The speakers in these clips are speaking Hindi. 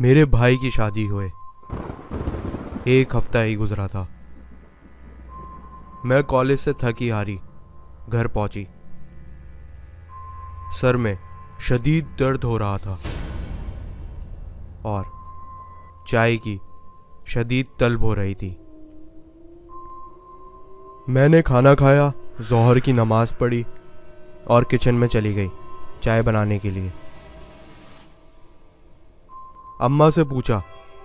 मेरे भाई की शादी हुए 1 हफ्ता ही गुजरा था। मैं कॉलेज से थकी हारी घर पहुंची। सर में शदीद दर्द हो रहा था और चाय की शदीद तलब हो रही थी। मैंने खाना खाया, ज़ोहर की नमाज पढ़ी और किचन में चली गई चाय बनाने के लिए। अम्मा से पूछा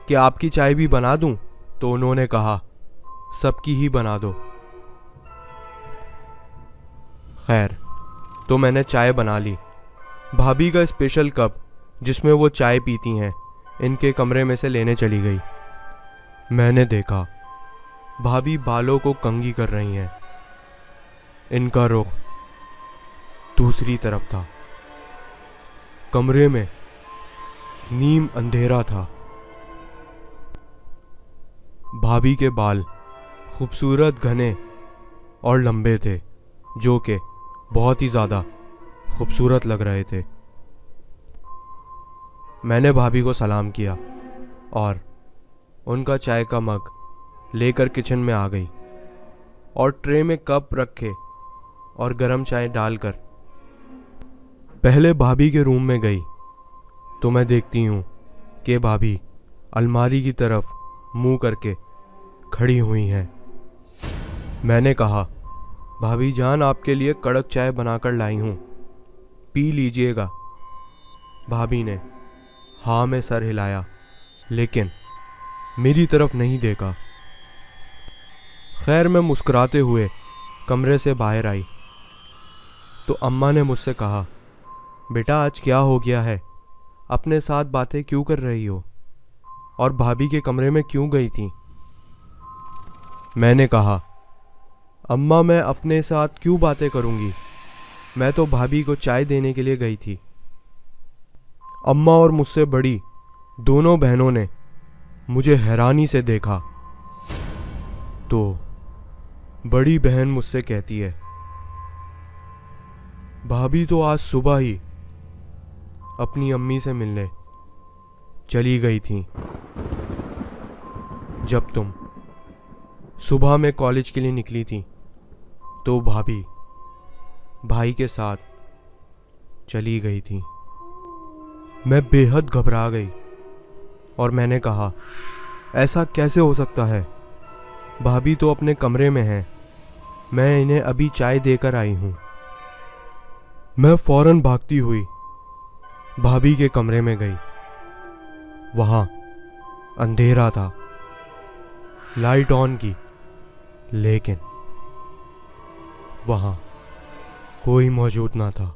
कि आपकी चाय भी बना दूं, तो उन्होंने कहा सबकी ही बना दो। खैर, तो मैंने चाय बना ली। भाभी का स्पेशल कप जिसमें वो चाय पीती हैं इनके कमरे में से लेने चली गई। मैंने देखा भाभी बालों को कंघी कर रही हैं। इनका रुख दूसरी तरफ था। कमरे में नीम अंधेरा था। भाभी के बाल खूबसूरत, घने और लंबे थे, जो कि बहुत ही ज़्यादा खूबसूरत लग रहे थे। मैंने भाभी को सलाम किया और उनका चाय का मग लेकर किचन में आ गई और ट्रे में कप रखे और गरम चाय डालकर पहले भाभी के रूम में गई तो मैं देखती हूँ कि भाभी अलमारी की तरफ मुंह करके खड़ी हुई हैं। मैंने कहा, भाभी जान, आपके लिए कड़क चाय बनाकर लाई हूँ, पी लीजिएगा। भाभी ने हाँ में सर हिलाया, लेकिन मेरी तरफ नहीं देखा। खैर, मैं मुस्कुराते हुए कमरे से बाहर आई तो अम्मा ने मुझसे कहा, बेटा आज क्या हो गया है, अपने साथ बातें क्यों कर रही हो और भाभी के कमरे में क्यों गई थी? मैंने कहा, अम्मा मैं अपने साथ क्यों बातें करूंगी, मैं तो भाभी को चाय देने के लिए गई थी। अम्मा और मुझसे बड़ी दोनों बहनों ने मुझे हैरानी से देखा तो बड़ी बहन मुझसे कहती है, भाभी तो आज सुबह ही अपनी अम्मी से मिलने चली गई थी जब तुम सुबह में कॉलेज के लिए निकली थी, तो भाभी भाई के साथ चली गई थी। मैं बेहद घबरा गई और मैंने कहा, ऐसा कैसे हो सकता है, भाभी तो अपने कमरे में हैं, मैं इन्हें अभी चाय देकर आई हूं। मैं फौरन भागती हुई भाभी के कमरे में गई। वहां अंधेरा था, लाइट ऑन की, लेकिन वहां कोई मौजूद ना था।